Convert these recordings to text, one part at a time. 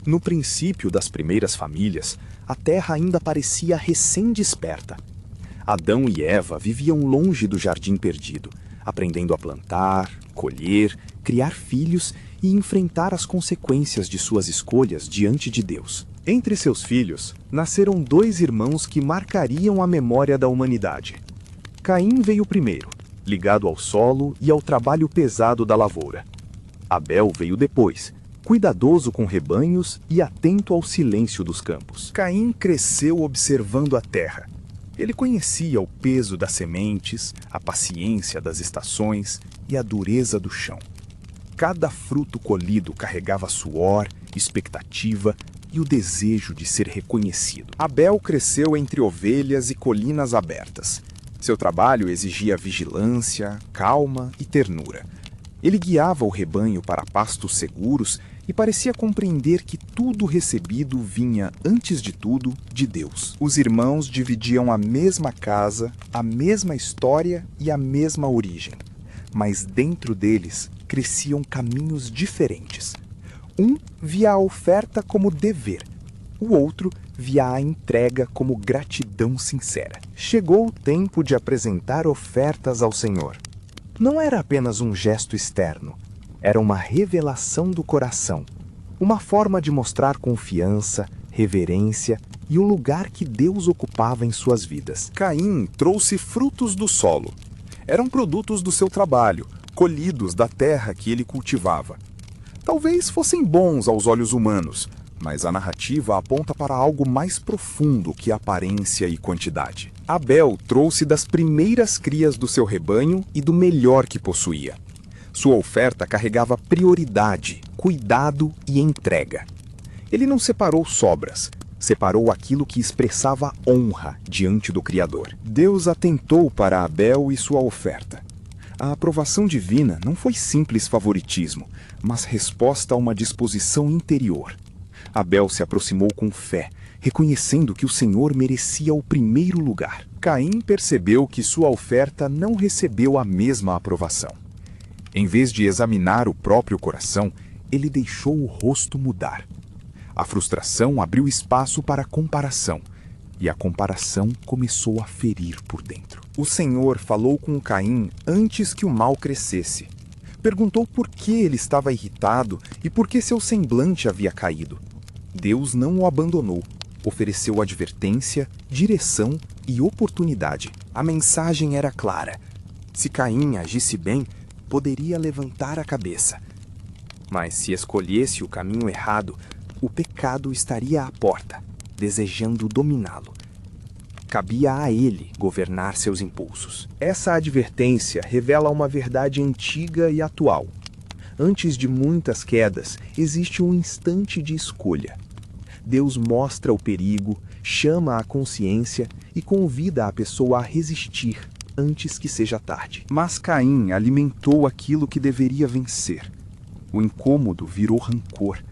No princípio das primeiras famílias, a terra ainda parecia recém-desperta. Adão e Eva viviam longe do jardim perdido, aprendendo a plantar, colher, criar filhos e enfrentar as consequências de suas escolhas diante de Deus. Entre seus filhos, nasceram dois irmãos que marcariam a memória da humanidade. Caim veio primeiro, ligado ao solo e ao trabalho pesado da lavoura. Abel veio depois, cuidadoso com rebanhos e atento ao silêncio dos campos. Caim cresceu observando a terra. Ele conhecia o peso das sementes, a paciência das estações e a dureza do chão. Cada fruto colhido carregava suor, expectativa e o desejo de ser reconhecido. Abel cresceu entre ovelhas e colinas abertas. Seu trabalho exigia vigilância, calma e ternura. Ele guiava o rebanho para pastos seguros e parecia compreender que tudo recebido vinha, antes de tudo, de Deus. Os irmãos dividiam a mesma casa, a mesma história e a mesma origem. Mas dentro deles cresciam caminhos diferentes. Um via a oferta como dever, o outro via a entrega como gratidão sincera. Chegou o tempo de apresentar ofertas ao Senhor. Não era apenas um gesto externo, era uma revelação do coração, uma forma de mostrar confiança, reverência e o lugar que Deus ocupava em suas vidas. Caim trouxe frutos do solo. Eram produtos do seu trabalho, colhidos da terra que ele cultivava. Talvez fossem bons aos olhos humanos, mas a narrativa aponta para algo mais profundo que aparência e quantidade. Abel trouxe das primeiras crias do seu rebanho e do melhor que possuía. Sua oferta carregava prioridade, cuidado e entrega. Ele não separou sobras, separou aquilo que expressava honra diante do Criador. Deus atentou para Abel e sua oferta. A aprovação divina não foi simples favoritismo, mas resposta a uma disposição interior. Abel se aproximou com fé, reconhecendo que o Senhor merecia o primeiro lugar. Caim percebeu que sua oferta não recebeu a mesma aprovação. Em vez de examinar o próprio coração, ele deixou o rosto mudar. A frustração abriu espaço para a comparação, e a comparação começou a ferir por dentro. O Senhor falou com Caim antes que o mal crescesse. Perguntou por que ele estava irritado e por que seu semblante havia caído. Deus não o abandonou. Ofereceu advertência, direção e oportunidade. A mensagem era clara. Se Caim agisse bem, poderia levantar a cabeça. Mas se escolhesse o caminho errado, o pecado estaria à porta, desejando dominá-lo. Cabia a ele governar seus impulsos. Essa advertência revela uma verdade antiga e atual. Antes de muitas quedas, existe um instante de escolha. Deus mostra o perigo, chama a consciência e convida a pessoa a resistir antes que seja tarde. Mas Caim alimentou aquilo que deveria vencer. O incômodo virou rancor.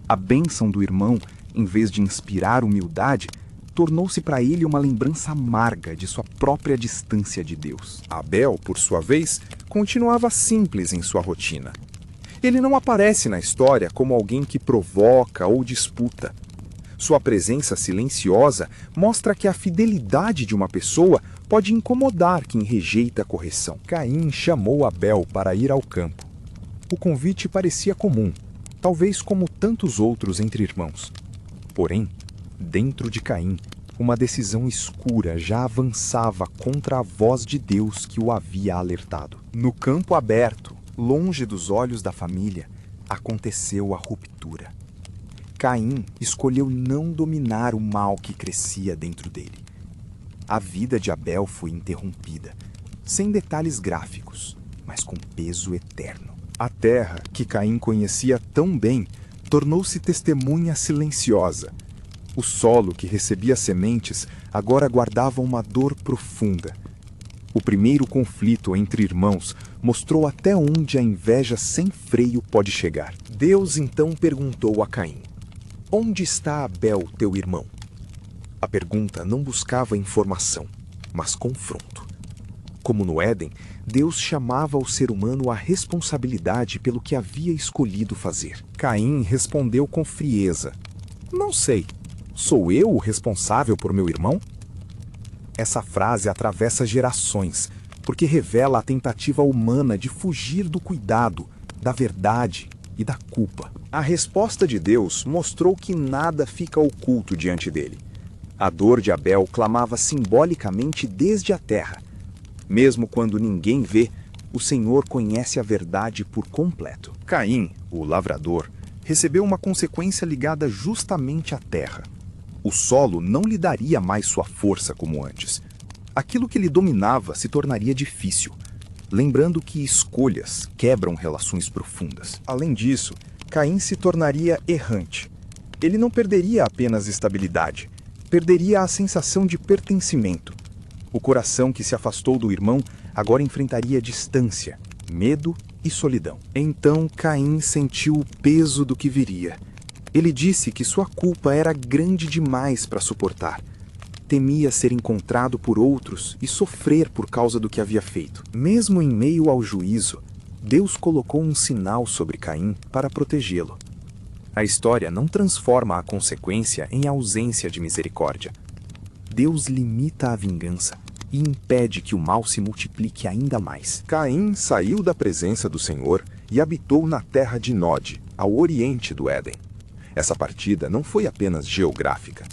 A bênção do irmão, em vez de inspirar humildade, tornou-se para ele uma lembrança amarga de sua própria distância de Deus. Abel, por sua vez, continuava simples em sua rotina. Ele não aparece na história como alguém que provoca ou disputa. Sua presença silenciosa mostra que a fidelidade de uma pessoa pode incomodar quem rejeita a correção. Caim chamou Abel para ir ao campo. O convite parecia comum, talvez como tantos outros entre irmãos. Porém, dentro de Caim, uma decisão escura já avançava contra a voz de Deus que o havia alertado. No campo aberto, longe dos olhos da família, aconteceu a ruptura. Caim escolheu não dominar o mal que crescia dentro dele. A vida de Abel foi interrompida, sem detalhes gráficos, mas com peso eterno. A terra, que Caim conhecia tão bem, tornou-se testemunha silenciosa. O solo que recebia sementes agora guardava uma dor profunda. O primeiro conflito entre irmãos mostrou até onde a inveja sem freio pode chegar. Deus então perguntou a Caim: "Onde está Abel, teu irmão?" A pergunta não buscava informação, mas confronto. como no Éden, Deus chamava o ser humano à responsabilidade pelo que havia escolhido fazer. Caim respondeu com frieza: "Não sei. Sou eu o responsável por meu irmão?" Essa frase atravessa gerações, porque revela a tentativa humana de fugir do cuidado, da verdade e da culpa. A resposta de Deus mostrou que nada fica oculto diante dele. A dor de Abel clamava simbolicamente desde a terra. Mesmo quando ninguém vê, o Senhor conhece a verdade por completo. Caim, o lavrador, recebeu uma consequência ligada justamente à terra. O solo não lhe daria mais sua força como antes. Aquilo que lhe dominava se tornaria difícil, lembrando que escolhas quebram relações profundas. Além disso, Caim se tornaria errante. Ele não perderia apenas estabilidade, perderia a sensação de pertencimento. O coração que se afastou do irmão agora enfrentaria distância, medo e solidão. Então Caim sentiu o peso do que viria. Ele disse que sua culpa era grande demais para suportar. Temia ser encontrado por outros e sofrer por causa do que havia feito. Mesmo em meio ao juízo, Deus colocou um sinal sobre Caim para protegê-lo. A história não transforma a consequência em ausência de misericórdia. Deus limita a vingança e impede que o mal se multiplique ainda mais. Caim saiu da presença do Senhor e habitou na terra de Nod, ao oriente do Éden. Essa partida não foi apenas geográfica.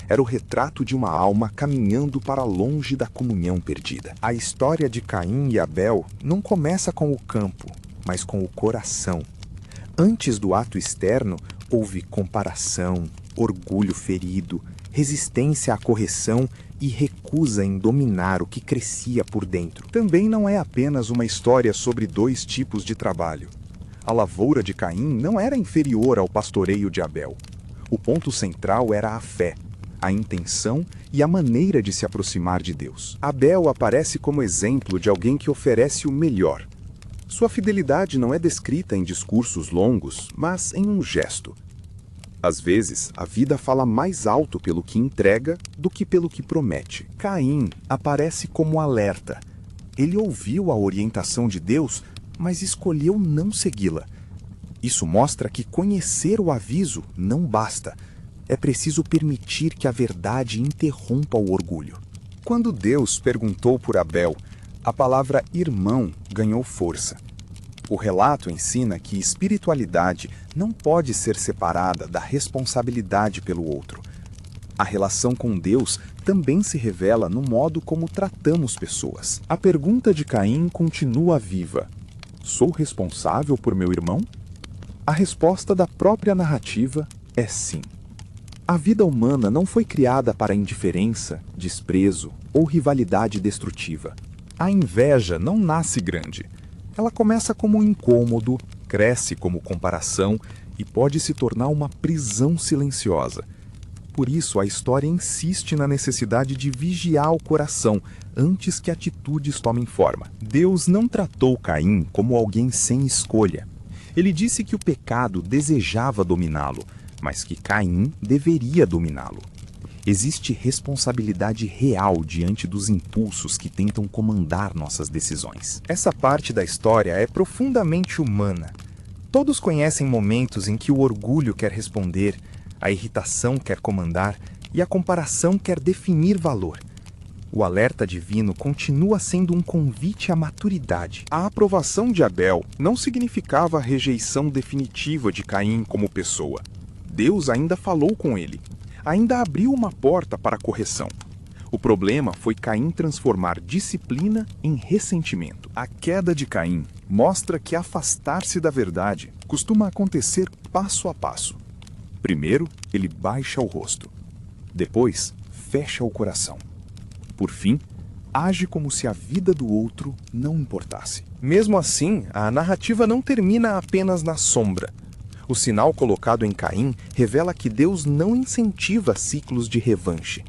Era o retrato de uma alma caminhando para longe da comunhão perdida. A história de Caim e Abel não começa com o campo, mas com o coração. Antes do ato externo, houve comparação, orgulho ferido, resistência à correção e recusa em dominar o que crescia por dentro. Também não é apenas uma história sobre dois tipos de trabalho. A lavoura de Caim não era inferior ao pastoreio de Abel. O ponto central era a fé, a intenção e a maneira de se aproximar de Deus. Abel aparece como exemplo de alguém que oferece o melhor. Sua fidelidade não é descrita em discursos longos, mas em um gesto. Às vezes, a vida fala mais alto pelo que entrega do que pelo que promete. Caim aparece como alerta. Ele ouviu a orientação de Deus, mas escolheu não segui-la. Isso mostra que conhecer o aviso não basta. É preciso permitir que a verdade interrompa o orgulho. Quando Deus perguntou por Abel, a palavra irmão ganhou força. O relato ensina que espiritualidade não pode ser separada da responsabilidade pelo outro. A relação com Deus também se revela no modo como tratamos pessoas. A pergunta de Caim continua viva: sou responsável por meu irmão? A resposta da própria narrativa é sim. A vida humana não foi criada para indiferença, desprezo ou rivalidade destrutiva. A inveja não nasce grande. Ela começa como um incômodo, cresce como comparação e pode se tornar uma prisão silenciosa. Por isso, a história insiste na necessidade de vigiar o coração antes que atitudes tomem forma. Deus não tratou Caim como alguém sem escolha. Ele disse que o pecado desejava dominá-lo, mas que Caim deveria dominá-lo. Existe responsabilidade real diante dos impulsos que tentam comandar nossas decisões. Essa parte da história é profundamente humana. Todos conhecem momentos em que o orgulho quer responder, a irritação quer comandar e a comparação quer definir valor. O alerta divino continua sendo um convite à maturidade. A aprovação de Abel não significava a rejeição definitiva de Caim como pessoa. Deus ainda falou com ele. Ainda abriu uma porta para a correção. O problema foi Caim transformar disciplina em ressentimento. A queda de Caim mostra que afastar-se da verdade costuma acontecer passo a passo. Primeiro, ele baixa o rosto. Depois, fecha o coração. Por fim, age como se a vida do outro não importasse. Mesmo assim, a narrativa não termina apenas na sombra. O sinal colocado em Caim revela que Deus não incentiva ciclos de revanche.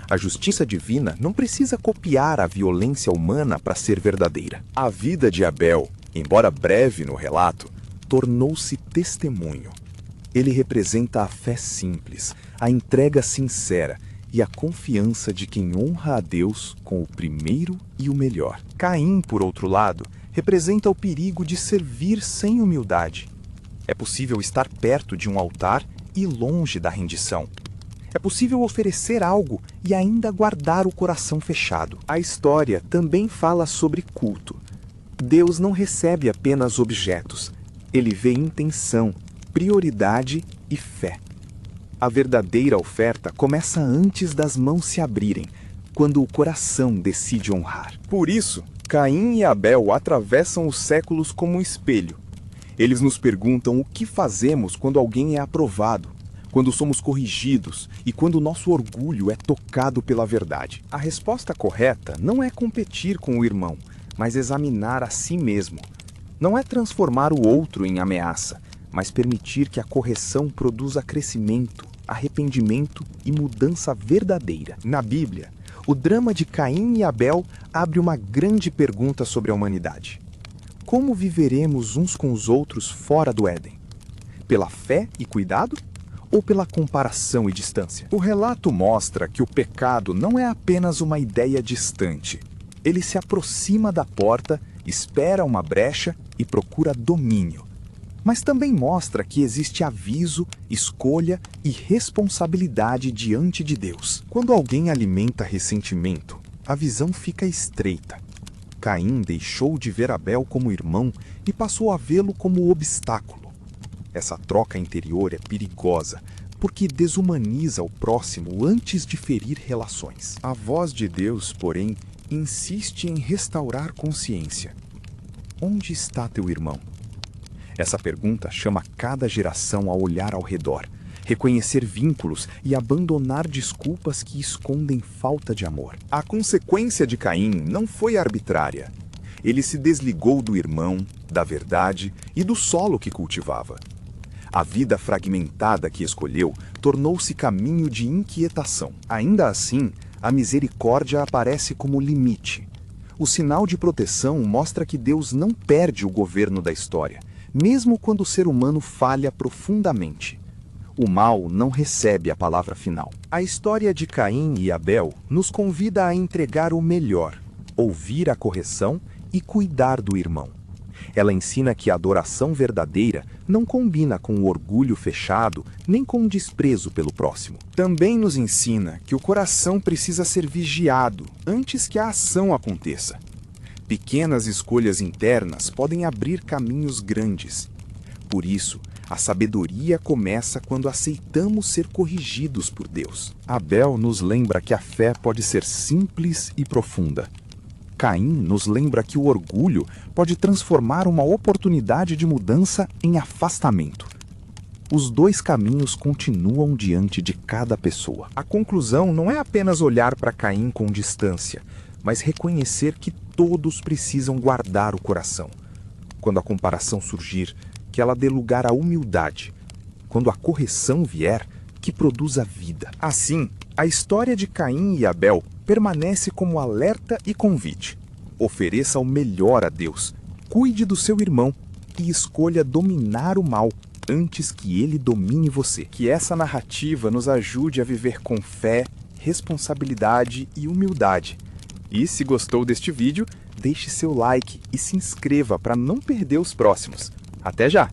A justiça divina não precisa copiar a violência humana para ser verdadeira. A vida de Abel, embora breve no relato, tornou-se testemunho. Ele representa a fé simples, a entrega sincera e a confiança de quem honra a Deus com o primeiro e o melhor. Caim, por outro lado, representa o perigo de servir sem humildade. É possível estar perto de um altar e longe da rendição. É possível oferecer algo e ainda guardar o coração fechado. A história também fala sobre culto. Deus não recebe apenas objetos. Ele vê intenção, prioridade e fé. A verdadeira oferta começa antes das mãos se abrirem, quando o coração decide honrar. Por isso, Caim e Abel atravessam os séculos como um espelho. Eles nos perguntam o que fazemos quando alguém é aprovado, quando somos corrigidos e quando nosso orgulho é tocado pela verdade. A resposta correta não é competir com o irmão, mas examinar a si mesmo. Não é transformar o outro em ameaça, mas permitir que a correção produza crescimento, arrependimento e mudança verdadeira. Na Bíblia, o drama de Caim e Abel abre uma grande pergunta sobre a humanidade. Como viveremos uns com os outros fora do Éden? Pela fé e cuidado? Ou pela comparação e distância? O relato mostra que o pecado não é apenas uma ideia distante. Ele se aproxima da porta, espera uma brecha e procura domínio. Mas também mostra que existe aviso, escolha e responsabilidade diante de Deus. Quando alguém alimenta ressentimento, a visão fica estreita. Caim deixou de ver Abel como irmão e passou a vê-lo como obstáculo. Essa troca interior é perigosa, porque desumaniza o próximo antes de ferir relações. A voz de Deus, porém, insiste em restaurar consciência. Onde está teu irmão? Essa pergunta chama cada geração a olhar ao redor, reconhecer vínculos e abandonar desculpas que escondem falta de amor. A consequência de Caim não foi arbitrária. Ele se desligou do irmão, da verdade e do solo que cultivava. A vida fragmentada que escolheu tornou-se caminho de inquietação. Ainda assim, a misericórdia aparece como limite. O sinal de proteção mostra que Deus não perde o governo da história, mesmo quando o ser humano falha profundamente. O mal não recebe a palavra final. A história de Caim e Abel nos convida a entregar o melhor, ouvir a correção e cuidar do irmão. Ela ensina que a adoração verdadeira não combina com o orgulho fechado, nem com o desprezo pelo próximo. Também nos ensina que o coração precisa ser vigiado antes que a ação aconteça. Pequenas escolhas internas podem abrir caminhos grandes. Por isso, a sabedoria começa quando aceitamos ser corrigidos por Deus. Abel nos lembra que a fé pode ser simples e profunda. Caim nos lembra que o orgulho pode transformar uma oportunidade de mudança em afastamento. Os dois caminhos continuam diante de cada pessoa. A conclusão não é apenas olhar para Caim com distância, mas reconhecer que todos precisam guardar o coração. Quando a comparação surgir, que ela dê lugar à humildade. Quando a correção vier, que produza vida. Assim, a história de Caim e Abel permanece como alerta e convite. Ofereça o melhor a Deus, cuide do seu irmão e escolha dominar o mal antes que ele domine você. Que essa narrativa nos ajude a viver com fé, responsabilidade e humildade. E se gostou deste vídeo, deixe seu like e se inscreva para não perder os próximos. Até já!